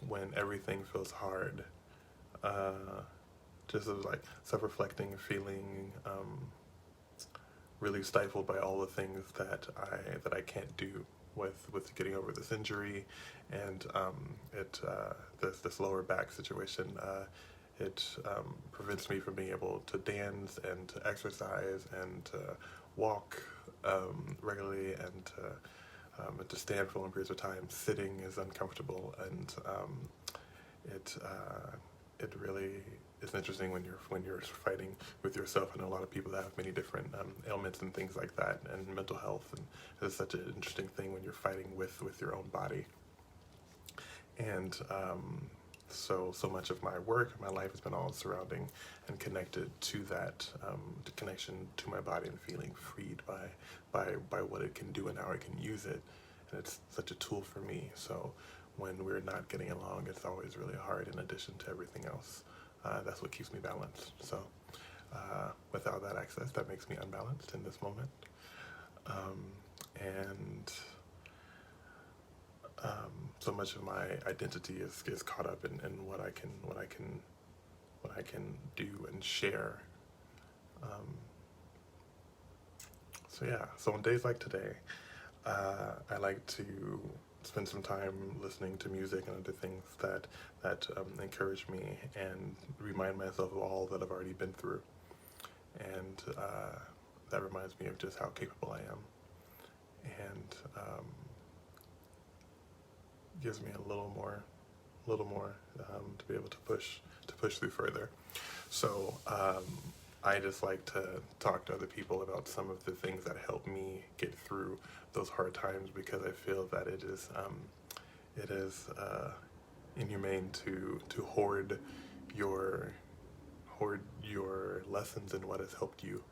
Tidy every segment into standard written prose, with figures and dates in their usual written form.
when everything feels hard, just as like self-reflecting, feeling really stifled by all the things that I can't do with getting over this injury, and this lower back situation. It prevents me from being able to dance and to exercise and to walk regularly, and to stand for long periods of time. Sitting is uncomfortable, and it it really is interesting when you're fighting with yourself. I know a lot of people that have many different ailments and things like that, and mental health, and it's such an interesting thing when you're fighting with your own body. And so much of my work, my life has been all surrounding and connected to that, the connection to my body and feeling freed by what it can do and how I can use it. And it's such a tool for me. So when we're not getting along, it's always really hard in addition to everything else. That's what keeps me balanced. So without that access, that makes me unbalanced in this moment. And so much of my identity is caught up in what I can do and share. So yeah, so on days like today, I like to spend some time listening to music and other things that encourage me and remind myself of all that I've already been through, and that reminds me of just how capable I am, and gives me a little more to be able to push through further. So I just like to talk to other people about some of the things that help me get through those hard times, because I feel that it is inhumane to hoard your lessons and what has helped you,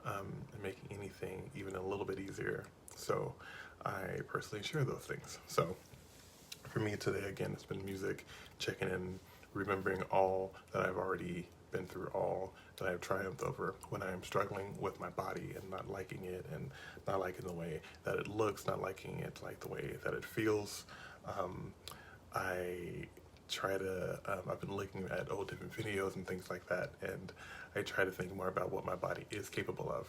and making anything even a little bit easier. So I personally share those things. So for me today, again, it's been music, checking in, remembering all that I've already been through, all that I've triumphed over when I am struggling with my body and not liking it, and not liking the way that it looks, not liking it like the way that it feels. I try to, I've been looking at old different videos and things like that, and I try to think more about what my body is capable of.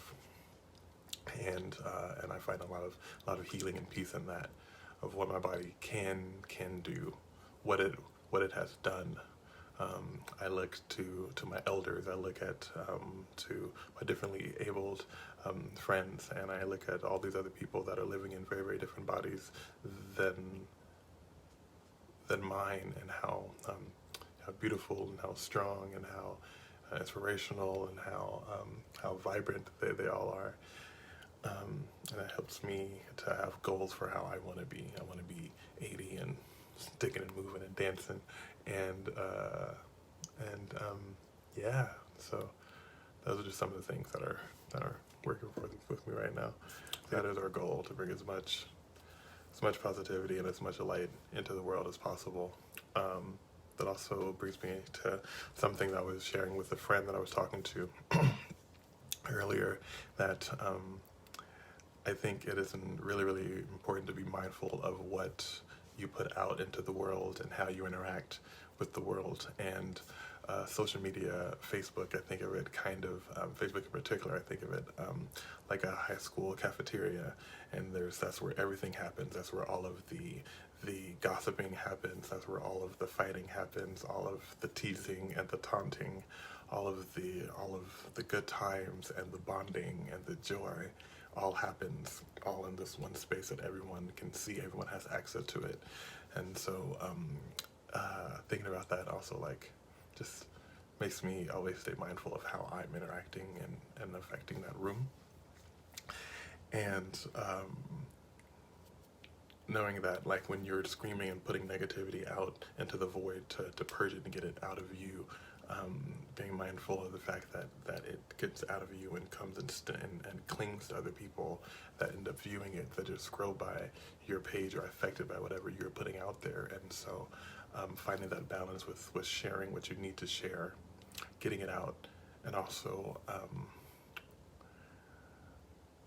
And I find a lot of healing and peace in that, of what my body can do, what it has done. I look to my elders. I look at to my differently abled friends, and I look at all these other people that are living in very, very different bodies than mine, and how beautiful and how strong and how inspirational and how vibrant they all are. And it helps me to have goals for how I want to be. I want to be 80 and sticking and moving and dancing, and yeah. So those are just some of the things that are working with me right now. That is our goal, to bring as much positivity and as much light into the world as possible. That also brings me to something that I was sharing with a friend that I was talking to earlier, that I think it is really, really important to be mindful of what you put out into the world and how you interact with the world. And social media, Facebook, I think of it kind of, Facebook in particular, I think of it like a high school cafeteria, and that's where everything happens. That's where all of the gossiping happens. That's where all of the fighting happens, all of the teasing and the taunting, all of the good times and the bonding and the joy all happens all in this one space that everyone can see, everyone has access to it. And so thinking about that also, like, just makes me always stay mindful of how I'm interacting and affecting that room. And knowing that, like, when you're screaming and putting negativity out into the void to purge it and get it out of you, being mindful of the fact that it gets out of you and comes and clings to other people that end up viewing it, that just scroll by your page or affected by whatever you're putting out there. And so finding that balance with sharing what you need to share, getting it out, and also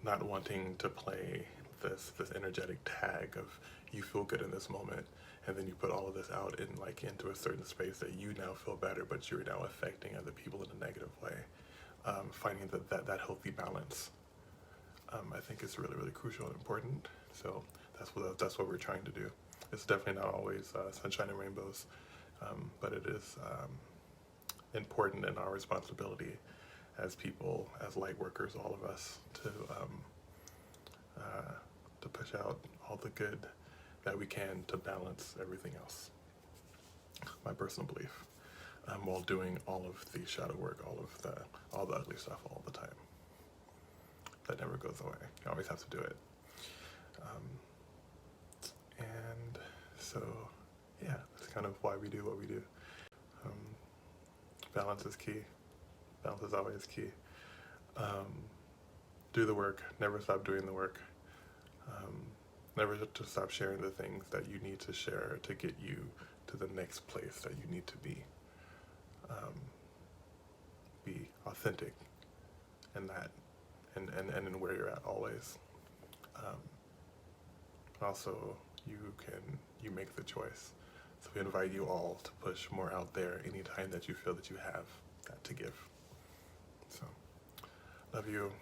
not wanting to play this energetic tag of, you feel good in this moment and then you put all of this out in into a certain space that you now feel better, but you're now affecting other people in a negative way. Finding that healthy balance, I think is really, really crucial and important. So that's what we're trying to do. It's definitely not always sunshine and rainbows, but it is important and our responsibility as people, as light workers, all of us, to push out all the good that we can to balance everything else. My personal belief, while doing all of the shadow work, all the ugly stuff all the time. That never goes away. You always have to do it. And so, yeah, that's kind of why we do what we do. Balance is key. Balance is always key. Do the work. Never stop doing the work. Never to stop sharing the things that you need to share to get you to the next place that you need to be. Be authentic in that, and in where you're at always. Also, you make the choice. So we invite you all to push more out there anytime that you feel that you have that to give. So, love you.